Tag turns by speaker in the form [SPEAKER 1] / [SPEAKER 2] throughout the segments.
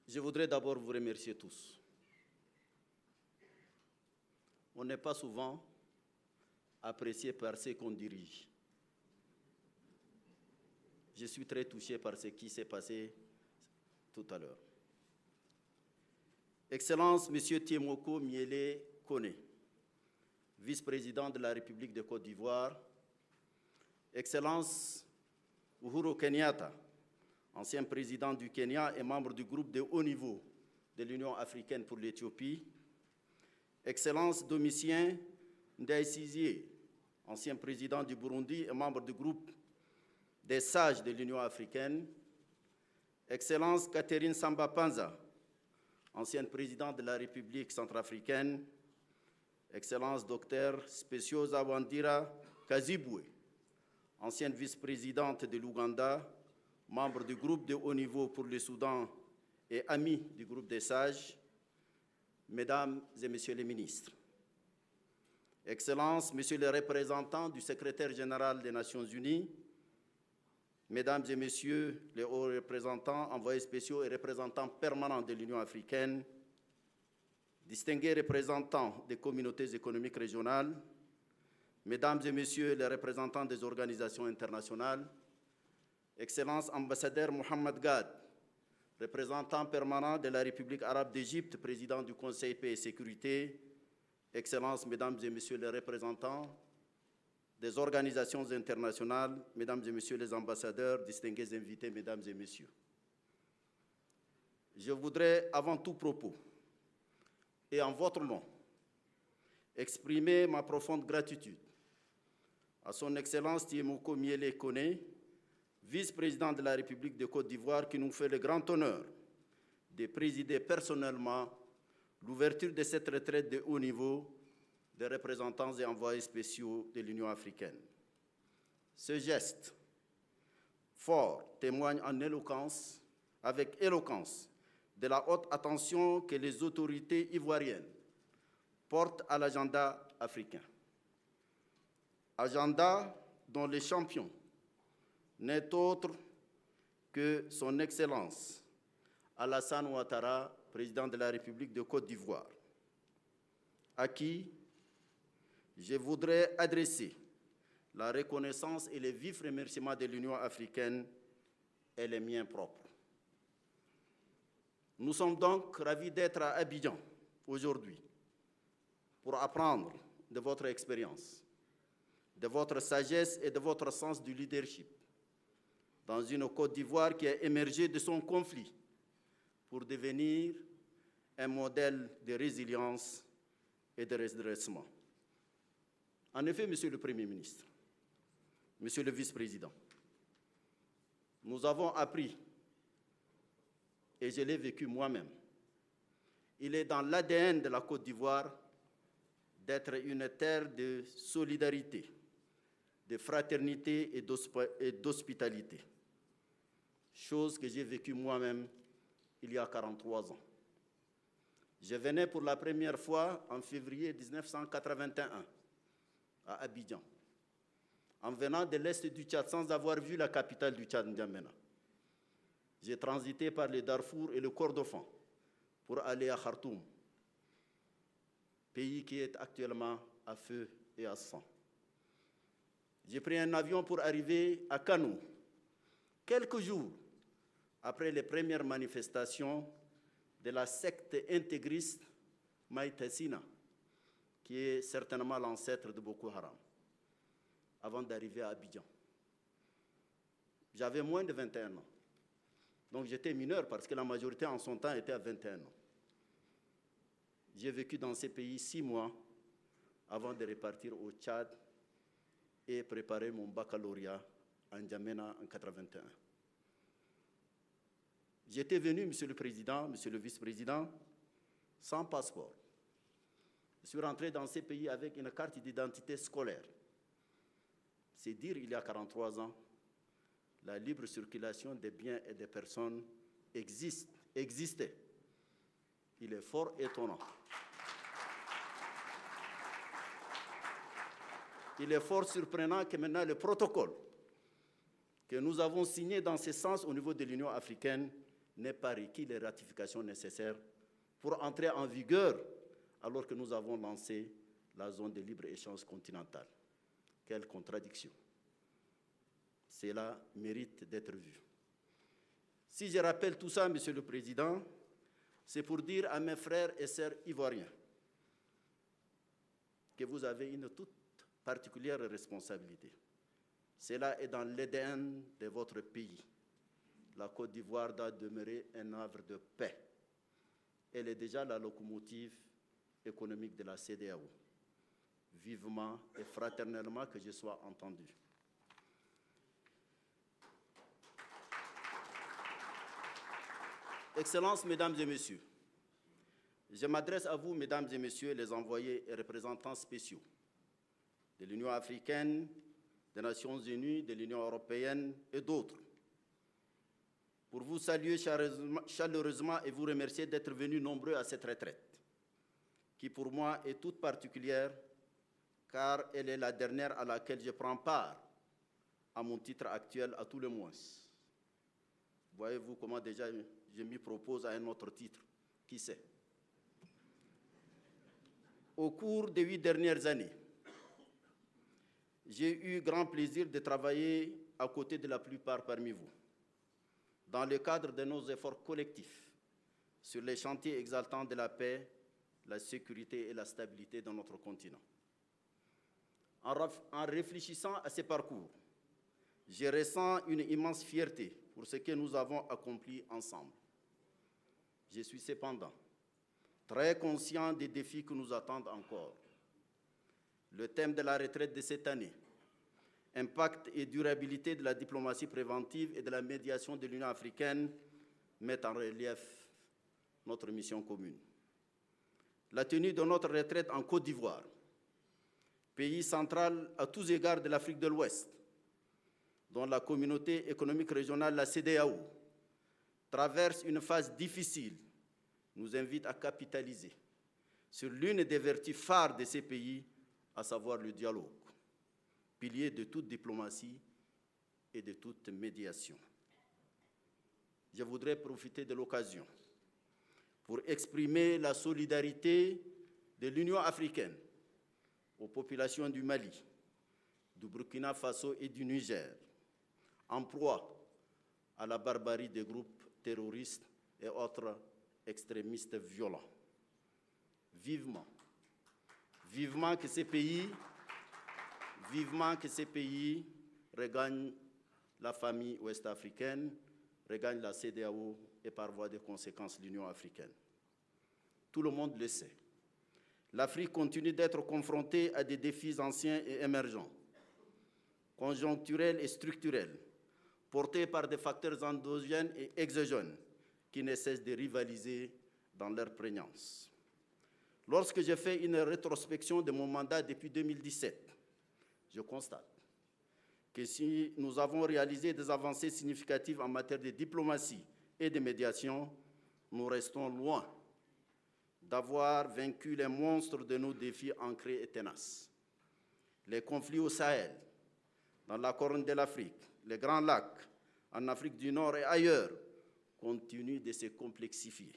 [SPEAKER 1] Je voudrais d'abord vous remercier tous. On n'est pas souvent apprécié par ceux qu'on dirige. Je suis très touché par ce qui s'est passé tout à l'heure. Excellence, Monsieur Tiemoko Miele Kone, vice-président de la République de Côte d'Ivoire. Excellence, Uhuru Kenyatta, ancien président du Kenya et membre du groupe de haut niveau de l'Union africaine pour l'Éthiopie. Excellence, Domitien Ndaïsizié, ancien président du Burundi et membre du groupe des sages de l'Union africaine. Excellence, Catherine Samba Panza, ancienne présidente de la République centrafricaine. Excellence, Dr Speciosa Wandira Kazibwe, ancienne vice-présidente de l'Ouganda, membre du groupe de haut niveau pour le Soudan et amie du groupe des sages. Mesdames et Messieurs les ministres, Excellences, Messieurs les représentants du secrétaire général des Nations Unies, Mesdames et Messieurs les hauts représentants, envoyés spéciaux et représentants permanents de l'Union africaine, distingués représentants des communautés économiques régionales, Mesdames et Messieurs les représentants des organisations internationales, Excellence ambassadeur Mohamed Gad, représentant permanent de la République arabe d'Égypte, président du Conseil paix et sécurité, Excellences, Mesdames et Messieurs les représentants des organisations internationales, Mesdames et Messieurs les ambassadeurs, distingués invités, Mesdames et Messieurs. Je voudrais, avant tout propos, et en votre nom, exprimer ma profonde gratitude à son Excellence Tiemoko Miele Kone, vice-président de la République de Côte d'Ivoire, qui nous fait le grand honneur de présider personnellement l'ouverture de cette retraite de haut niveau des représentants et envoyés spéciaux de l'Union africaine. Ce geste fort témoigne avec éloquence de la haute attention que les autorités ivoiriennes portent à l'agenda africain. Agenda dont les champions n'est autre que son Excellence Alassane Ouattara, président de la République de Côte d'Ivoire, à qui je voudrais adresser la reconnaissance et les vifs remerciements de l'Union africaine et les miens propres. Nous sommes donc ravis d'être à Abidjan aujourd'hui pour apprendre de votre expérience, de votre sagesse et de votre sens du leadership dans une Côte d'Ivoire qui a émergé de son conflit pour devenir un modèle de résilience et de redressement. En effet, Monsieur le Premier ministre, Monsieur le Vice-président, nous avons appris, et je l'ai vécu moi-même, il est dans l'ADN de la Côte d'Ivoire d'être une terre de solidarité, de fraternité et d'hospitalité, chose que j'ai vécue moi-même il y a 43 ans. Je venais pour la première fois en février 1981 à Abidjan, en venant de l'est du Tchad sans avoir vu la capitale du Tchad, N'Djamena. J'ai transité par le Darfour et le Kordofan pour aller à Khartoum, pays qui est actuellement à feu et à sang. J'ai pris un avion pour arriver à Kano, quelques jours après les premières manifestations de la secte intégriste Maïtassina, qui est certainement l'ancêtre de Boko Haram, avant d'arriver à Abidjan. J'avais moins de 21 ans, donc j'étais mineur parce que la majorité en son temps était à 21 ans. J'ai vécu dans ces pays 6 mois avant de repartir au Tchad et préparer mon baccalauréat à N'Djamena en 1981. J'étais venu, Monsieur le Président, Monsieur le Vice-président, sans passeport. Je suis rentré dans ces pays avec une carte d'identité scolaire. C'est dire, il y a 43 ans, la libre circulation des biens et des personnes existait. Il est fort étonnant. Il est fort surprenant que maintenant le protocole que nous avons signé dans ce sens au niveau de l'Union africaine n'ait pas requis les ratifications nécessaires pour entrer en vigueur alors que nous avons lancé la zone de libre-échange continentale. Quelle contradiction! Cela mérite d'être vu. Si je rappelle tout ça, Monsieur le Président, c'est pour dire à mes frères et sœurs ivoiriens que vous avez une toute particulière responsabilité. Cela est dans l'ADN de votre pays. La Côte d'Ivoire doit demeurer un havre de paix. Elle est déjà la locomotive économique de la CEDEAO. Vivement et fraternellement que je sois entendu. Excellences, Mesdames et Messieurs, je m'adresse à vous, Mesdames et Messieurs, les envoyés et représentants spéciaux de l'Union africaine, des Nations unies, de l'Union européenne et d'autres, pour vous saluer chaleureusement et vous remercier d'être venus nombreux à cette retraite, qui pour moi est toute particulière, car elle est la dernière à laquelle je prends part, à mon titre actuel à tout le moins. Voyez-vous comment déjà je m'y propose à un autre titre, qui sait. Au cours des 8 dernières années, j'ai eu grand plaisir de travailler à côté de la plupart parmi vous, dans le cadre de nos efforts collectifs sur les chantiers exaltants de la paix, la sécurité et la stabilité dans notre continent. En réfléchissant à ces parcours, je ressens une immense fierté pour ce que nous avons accompli ensemble. Je suis cependant très conscient des défis que nous attendent encore. Le thème de la retraite de cette année, impact et durabilité de la diplomatie préventive et de la médiation de l'Union africaine, met en relief notre mission commune. La tenue de notre retraite en Côte d'Ivoire, pays central à tous égards de l'Afrique de l'Ouest, dont la communauté économique régionale, la CEDEAO, traverse une phase difficile, nous invite à capitaliser sur l'une des vertus phares de ces pays, à savoir le dialogue, pilier de toute diplomatie et de toute médiation. Je voudrais profiter de l'occasion pour exprimer la solidarité de l'Union africaine aux populations du Mali, du Burkina Faso et du Niger, en proie à la barbarie des groupes terroristes et autres extrémistes violents. Vivement que ces pays regagnent la famille ouest-africaine, regagnent la CEDEAO et par voie de conséquence l'Union africaine. Tout le monde le sait. L'Afrique continue d'être confrontée à des défis anciens et émergents, conjoncturels et structurels, portés par des facteurs endogènes et exogènes qui ne cessent de rivaliser dans leur prégnance. Lorsque j'ai fait une rétrospection de mon mandat depuis 2017, je constate que si nous avons réalisé des avancées significatives en matière de diplomatie et de médiation, nous restons loin d'avoir vaincu les monstres de nos défis ancrés et tenaces. Les conflits au Sahel, dans la Corne de l'Afrique, les Grands Lacs, en Afrique du Nord et ailleurs, continuent de se complexifier,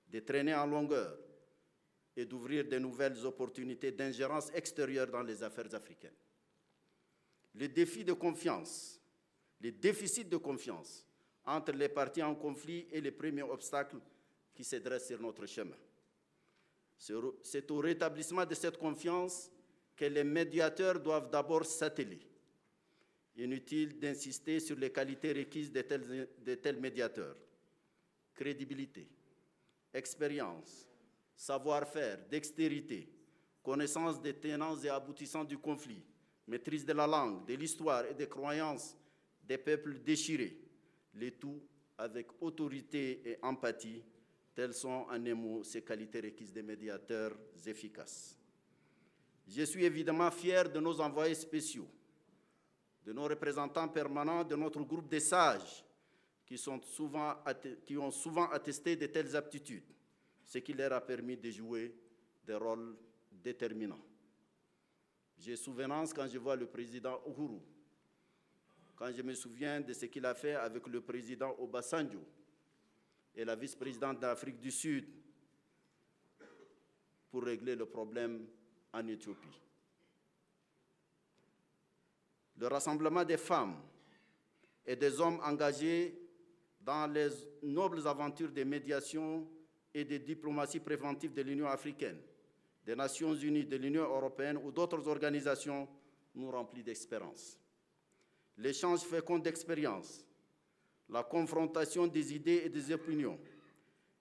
[SPEAKER 1] de traîner en longueur et d'ouvrir de nouvelles opportunités d'ingérence extérieure dans les affaires africaines. Les défis de confiance, les déficits de confiance entre les parties en conflit est le premier obstacle qui se dresse sur notre chemin. C'est au rétablissement de cette confiance que les médiateurs doivent d'abord s'atteler. Inutile d'insister sur les qualités requises de tels médiateurs. Crédibilité, expérience, savoir-faire, dextérité, connaissance des tenants et aboutissants du conflit, maîtrise de la langue, de l'histoire et des croyances des peuples déchirés, le tout avec autorité et empathie, telles sont en un mot ces qualités requises des médiateurs efficaces. Je suis évidemment fier de nos envoyés spéciaux, de nos représentants permanents, de notre groupe de sages qui ont souvent attesté de telles aptitudes, ce qui leur a permis de jouer des rôles déterminants. J'ai souvenance quand je vois le président Uhuru, quand je me souviens de ce qu'il a fait avec le président Obasanjo, et la vice-présidente d'Afrique du Sud pour régler le problème en Éthiopie. Le rassemblement des femmes et des hommes engagés dans les nobles aventures des médiations et des diplomaties préventives de l'Union africaine, des Nations unies, de l'Union européenne ou d'autres organisations nous remplit d'espérance. L'échange fécond d'expériences, la confrontation des idées et des opinions,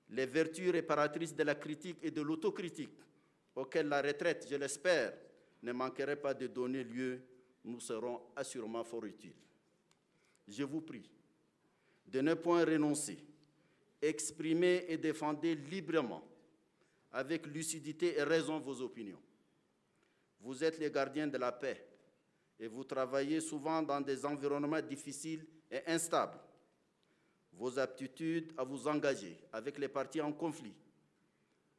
[SPEAKER 1] les vertus réparatrices de la critique et de l'autocritique, auxquelles la retraite, je l'espère, ne manquerait pas de donner lieu, nous serons assurément fort utiles. Je vous prie de ne point renoncer, exprimez et défendez librement, avec lucidité et raison, vos opinions. Vous êtes les gardiens de la paix et vous travaillez souvent dans des environnements difficiles et instables. Vos aptitudes à vous engager avec les partis en conflit,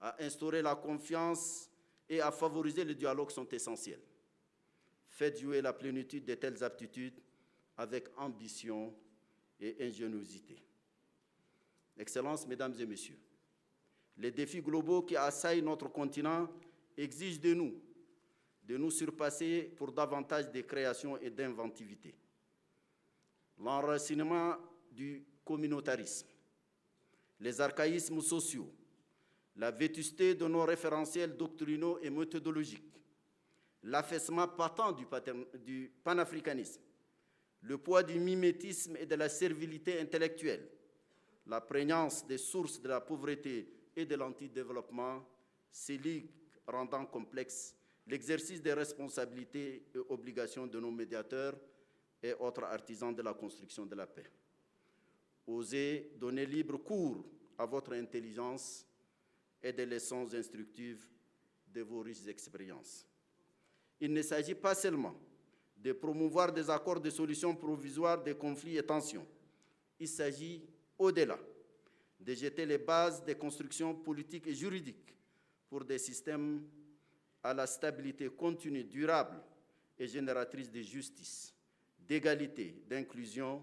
[SPEAKER 1] à instaurer la confiance et à favoriser le dialogue sont essentielles. Faites jouer la plénitude de telles aptitudes avec ambition et ingéniosité. Excellences, Mesdames et Messieurs, les défis globaux qui assaillent notre continent exigent de nous surpasser pour davantage de création et d'inventivité. L'enracinement du communautarisme, les archaïsmes sociaux, la vétusté de nos référentiels doctrinaux et méthodologiques, l'affaissement patent du panafricanisme, le poids du mimétisme et de la servilité intellectuelle, la prégnance des sources de la pauvreté et de l'antidéveloppement, ces ligues rendant complexe l'exercice des responsabilités et obligations de nos médiateurs et autres artisans de la construction de la paix. Osez donner libre cours à votre intelligence et des leçons instructives de vos riches expériences. Il ne s'agit pas seulement de promouvoir des accords de solutions provisoires des conflits et tensions. Il s'agit, au-delà, de jeter les bases des constructions politiques et juridiques pour des systèmes à la stabilité continue, durable et génératrice de justice, d'égalité, d'inclusion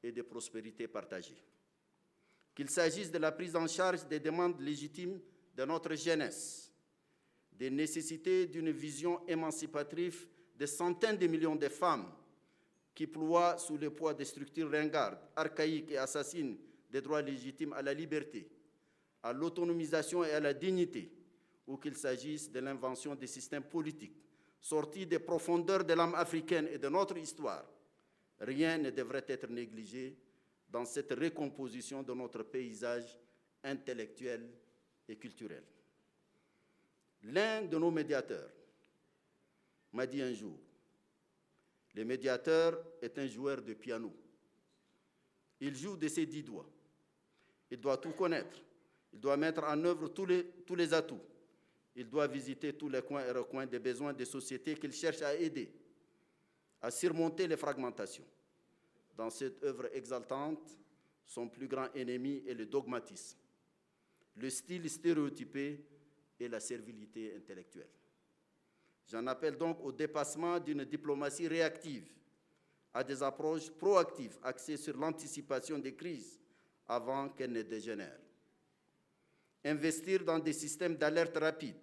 [SPEAKER 1] et de prospérité partagée. Qu'il s'agisse de la prise en charge des demandes légitimes de notre jeunesse, des nécessités d'une vision émancipatrice de centaines de millions de femmes qui ploient sous le poids des structures ringardes, archaïques et assassines des droits légitimes à la liberté, à l'autonomisation et à la dignité, ou qu'il s'agisse de l'invention des systèmes politiques sortis des profondeurs de l'âme africaine et de notre histoire, rien ne devrait être négligé dans cette recomposition de notre paysage intellectuel et culturel. L'un de nos médiateurs m'a dit un jour, le médiateur est un joueur de piano. Il joue de ses 10 doigts. Il doit tout connaître. Il doit mettre en œuvre tous les atouts. Il doit visiter tous les coins et recoins des besoins des sociétés qu'il cherche à aider, à surmonter les fragmentations. Dans cette œuvre exaltante, son plus grand ennemi est le dogmatisme, le style stéréotypé et la servilité intellectuelle. J'en appelle donc au dépassement d'une diplomatie réactive, à des approches proactives axées sur l'anticipation des crises avant qu'elles ne dégénèrent. Investir dans des systèmes d'alerte rapide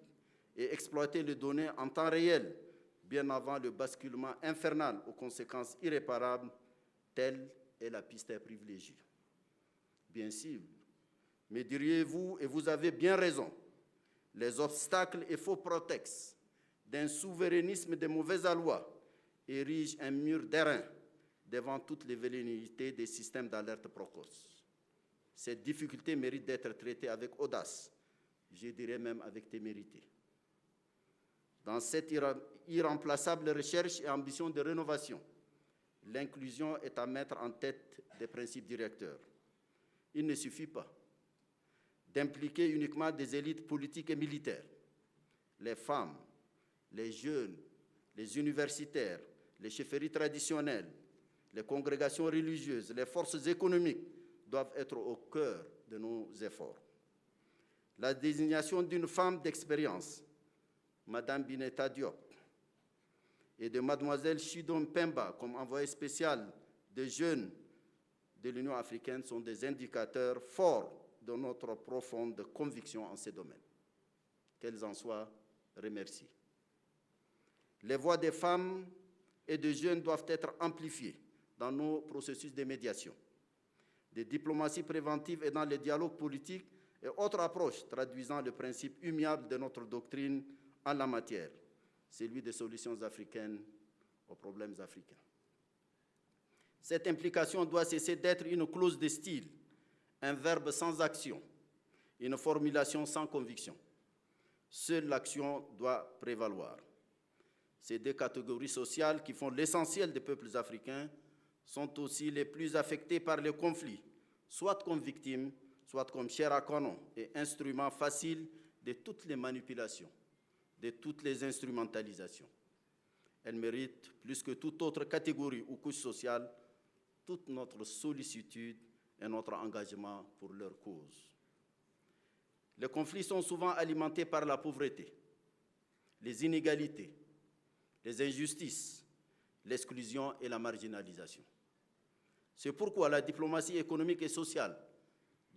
[SPEAKER 1] et exploiter les données en temps réel, bien avant le basculement infernal aux conséquences irréparables, telle est la piste privilégiée. Bien sûr, mais diriez-vous, et vous avez bien raison, les obstacles et faux prétextes d'un souverainisme de mauvaise aloi érigent un mur d'airain devant toutes les velléités des systèmes d'alerte précoce. Cette difficulté mérite d'être traitée avec audace, je dirais même avec témérité. Dans cette irremplaçable recherche et ambition de rénovation, l'inclusion est à mettre en tête des principes directeurs. Il ne suffit pas d'impliquer uniquement des élites politiques et militaires. Les femmes, les jeunes, les universitaires, les chefferies traditionnelles, les congrégations religieuses, les forces économiques doivent être au cœur de nos efforts. La désignation d'une femme d'expérience, Madame Bineta Diop, et de Mademoiselle Chidom Pemba comme envoyée spéciale des jeunes de l'Union africaine sont des indicateurs forts de notre profonde conviction en ces domaines. Qu'elles en soient remerciées. Les voix des femmes et des jeunes doivent être amplifiées dans nos processus de médiation, de diplomatie préventive et dans les dialogues politiques et autres approches traduisant le principe immuable de notre doctrine en la matière, celui des solutions africaines aux problèmes africains. Cette implication doit cesser d'être une clause de style, un verbe sans action, une formulation sans conviction. Seule l'action doit prévaloir. Ces deux catégories sociales qui font l'essentiel des peuples africains sont aussi les plus affectées par les conflits, soit comme victimes, soit comme chair à canon et instruments faciles de toutes les manipulations, de toutes les instrumentalisations. Elles méritent, plus que toute autre catégorie ou couche sociale, toute notre sollicitude et notre engagement pour leur cause. Les conflits sont souvent alimentés par la pauvreté, les inégalités, les injustices, l'exclusion et la marginalisation. C'est pourquoi la diplomatie économique et sociale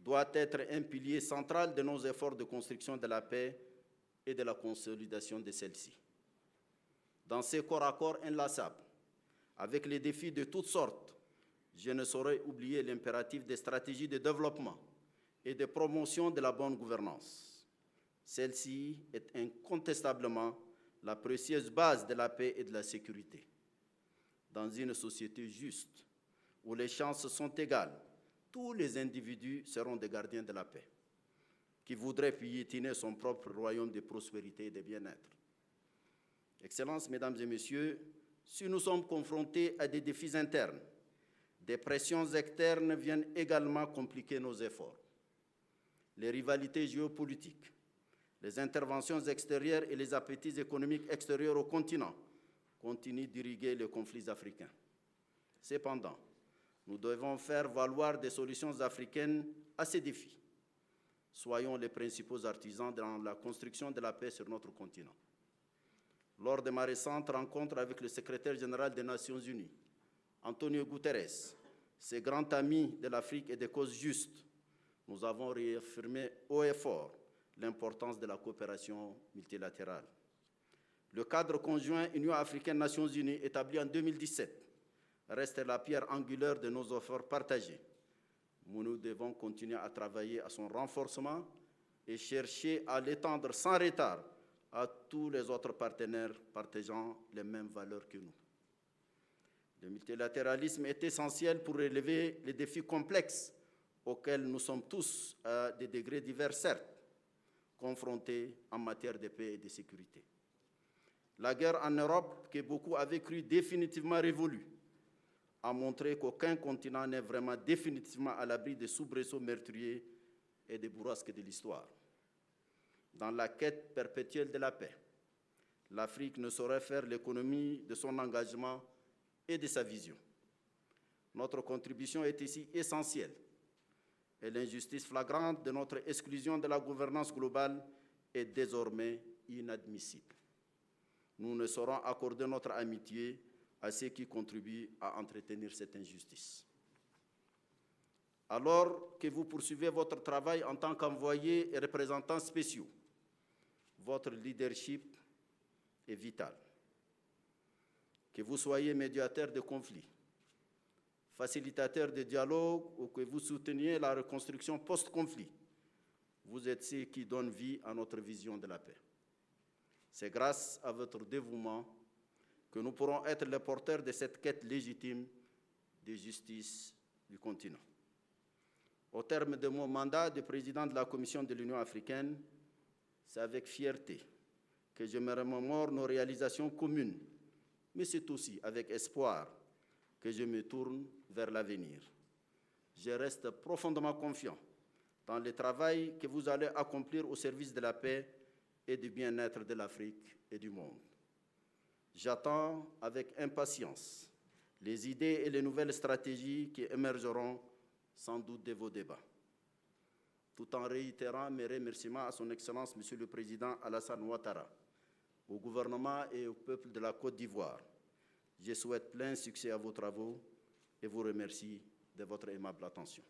[SPEAKER 1] doit être un pilier central de nos efforts de construction de la paix et de la consolidation de celle-ci. Dans ces corps à corps inlassables, avec les défis de toutes sortes, je ne saurais oublier l'impératif des stratégies de développement et de promotion de la bonne gouvernance. Celle-ci est incontestablement la précieuse base de la paix et de la sécurité. Dans une société juste, où les chances sont égales, tous les individus seront des gardiens de la paix, qui voudraient piétiner son propre royaume de prospérité et de bien-être. Excellences, Mesdames et Messieurs, si nous sommes confrontés à des défis internes, des pressions externes viennent également compliquer nos efforts. Les rivalités géopolitiques, les interventions extérieures et les appétits économiques extérieurs au continent continuent d'irriguer les conflits africains. Cependant, nous devons faire valoir des solutions africaines à ces défis. Soyons les principaux artisans dans la construction de la paix sur notre continent. Lors de ma récente rencontre avec le secrétaire général des Nations Unies, Antonio Guterres, ce grand ami de l'Afrique et des causes justes, nous avons réaffirmé haut et fort l'importance de la coopération multilatérale. Le cadre conjoint Union africaine-Nations Unies établi en 2017 reste la pierre angulaire de nos efforts partagés. Nous devons continuer à travailler à son renforcement et chercher à l'étendre sans retard à tous les autres partenaires partageant les mêmes valeurs que nous. Le multilatéralisme est essentiel pour relever les défis complexes auxquels nous sommes tous, à des degrés divers certes, confrontés en matière de paix et de sécurité. La guerre en Europe, que beaucoup avaient cru définitivement révolue, a montré qu'aucun continent n'est vraiment définitivement à l'abri des soubresauts meurtriers et des bourrasques de l'histoire. Dans la quête perpétuelle de la paix, l'Afrique ne saurait faire l'économie de son engagement et de sa vision. Notre contribution est ici essentielle et l'injustice flagrante de notre exclusion de la gouvernance globale est désormais inadmissible. Nous ne saurons accorder notre amitié à ceux qui contribuent à entretenir cette injustice. Alors que vous poursuivez votre travail en tant qu'envoyés et représentants spéciaux, votre leadership est vital. Que vous soyez médiateur de conflits, facilitateur de dialogue ou que vous souteniez la reconstruction post-conflit, vous êtes ceux qui donnent vie à notre vision de la paix. C'est grâce à votre dévouement que nous pourrons être les porteurs de cette quête légitime de justice du continent. Au terme de mon mandat de président de la Commission de l'Union africaine, c'est avec fierté que je me remémore nos réalisations communes, mais c'est aussi avec espoir que je me tourne vers l'avenir. Je reste profondément confiant dans le travail que vous allez accomplir au service de la paix et du bien-être de l'Afrique et du monde. J'attends avec impatience les idées et les nouvelles stratégies qui émergeront sans doute de vos débats. Tout en réitérant mes remerciements à son Excellence, Monsieur le Président Alassane Ouattara, au gouvernement et au peuple de la Côte d'Ivoire, je souhaite plein succès à vos travaux et vous remercie de votre aimable attention.